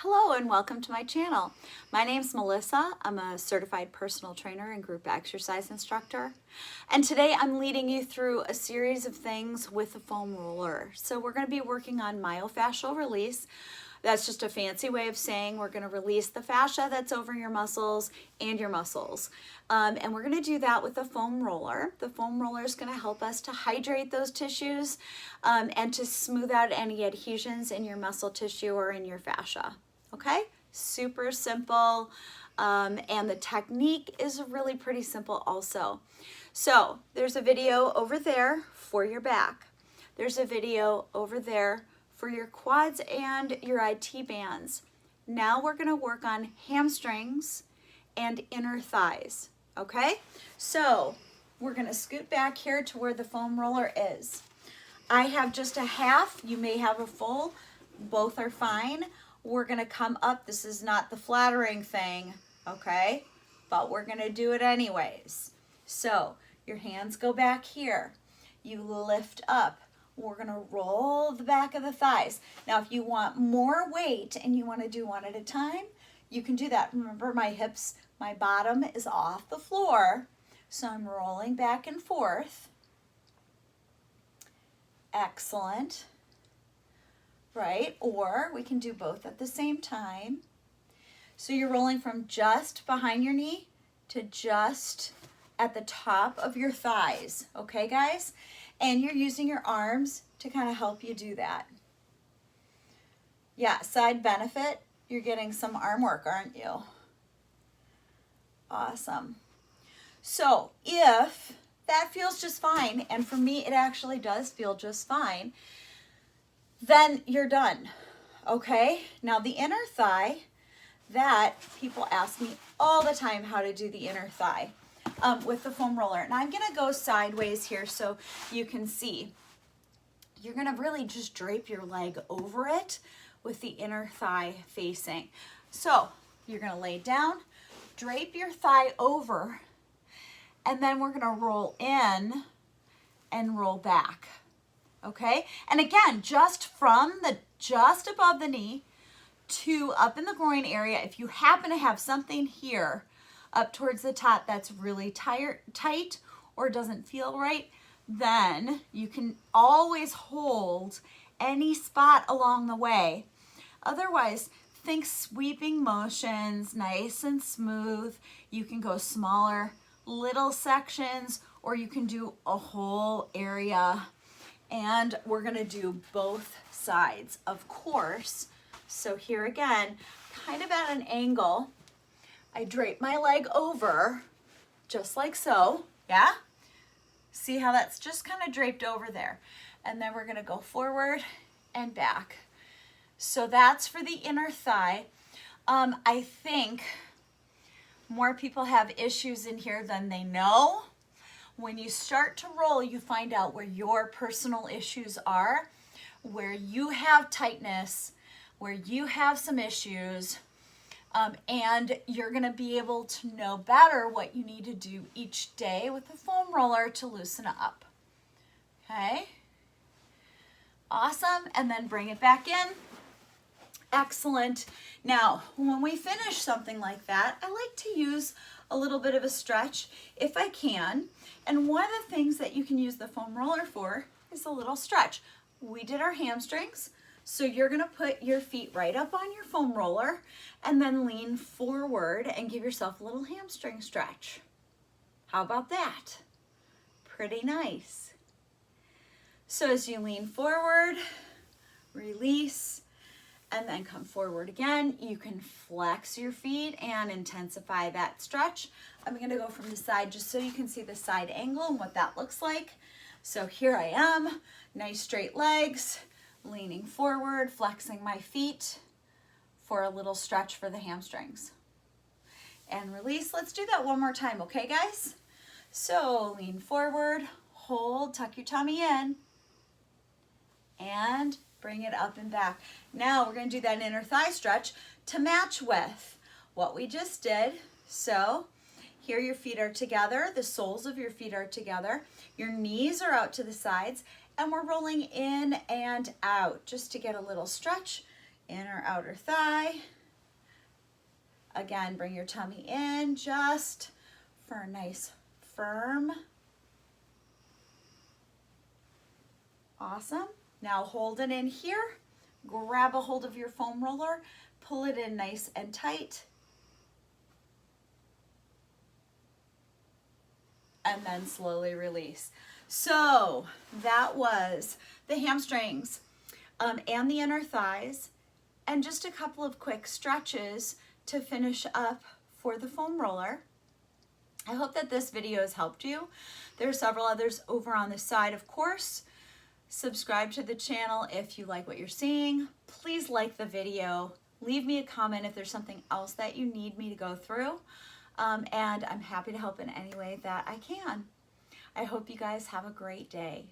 Hello and welcome to my channel. My name's Melissa. I'm a certified personal trainer and group exercise instructor. And today I'm leading you through a series of things with a foam roller. So we're going to be working on myofascial release. That's just a fancy way of saying we're going to release the fascia that's over your muscles and your muscles. And we're going to do that with a foam roller. The foam roller is going to help us to hydrate those tissues and to smooth out any adhesions in your muscle tissue or in your fascia. Okay, super simple. And the technique is really pretty simple also. So there's a video over there for your back. There's a video over there for your quads and your IT bands. Now we're going to work on hamstrings and inner thighs. Okay, so we're going to scoot back here to where the foam roller is. I have just a half. You may have a full. Both are fine. We're going to come up. This is not the flattering thing, okay? But we're going to do it anyways. So your hands go back here. You lift up. We're going to roll the back of the thighs. Now, if you want more weight and you want to do one at a time, you can do that. Remember, my hips, my bottom is off the floor. So I'm rolling back and forth. Excellent. Right? Or we can do both at the same time. So you're rolling from just behind your knee to just at the top of your thighs. Okay, guys? And you're using your arms to kind of help you do that. Yeah, side benefit, you're getting some arm work, aren't you? Awesome. So if that feels just fine, and for me it actually does feel just fine, then you're done. Okay? Now the inner thigh, that people ask me all the time how to do the inner thigh. With the foam roller. And I'm going to go sideways here so you can see. You're going to really just drape your leg over it with the inner thigh facing. So you're going to lay down, drape your thigh over, and then we're going to roll in and roll back. Okay? And again, just above the knee to up in the groin area, if you happen to have something here up towards the top that's really tight or doesn't feel right, then you can always hold any spot along the way. Otherwise, think sweeping motions, nice and smooth. You can go smaller, little sections, or you can do a whole area. And we're going to do both sides, of course. So here again, kind of at an angle, I drape my leg over, just like so, yeah? See how that's just kind of draped over there. And then we're gonna go forward and back. So that's for the inner thigh. I think more people have issues in here than they know. When you start to roll, you find out where your personal issues are, where you have tightness, where you have some issues, and you're going to be able to know better what you need to do each day with the foam roller to loosen up. Okay? Awesome. And then bring it back in. Excellent. Now, when we finish something like that, I like to use a little bit of a stretch if I can. And one of the things that you can use the foam roller for is a little stretch. We did our hamstrings. So you're going to put your feet right up on your foam roller and then lean forward and give yourself a little hamstring stretch. How about that? Pretty nice. So as you lean forward, release, and then come forward again, you can flex your feet and intensify that stretch. I'm going to go from the side just so you can see the side angle and what that looks like. So here I am, nice straight legs, leaning forward, flexing my feet for a little stretch for the hamstrings. And release. Let's do that one more time, okay, guys? So lean forward, hold, tuck your tummy in, and bring it up and back. Now we're going to do that inner thigh stretch to match with what we just did. So here your feet are together, the soles of your feet are together, your knees are out to the sides, and we're rolling in and out just to get a little stretch. inner outer thigh. Again, bring your tummy in just for a nice firm. Awesome. Now hold it in here. Grab a hold of your foam roller, pull it in nice and tight. And then slowly release. So that was the hamstrings and the inner thighs, and just a couple of quick stretches to finish up for the foam roller. I hope that this video has helped you. There are several others over on the side, of course. Subscribe to the channel if you like what you're seeing. Please like the video. Leave me a comment if there's something else that you need me to go through. And I'm happy to help in any way that I can. I hope you guys have a great day.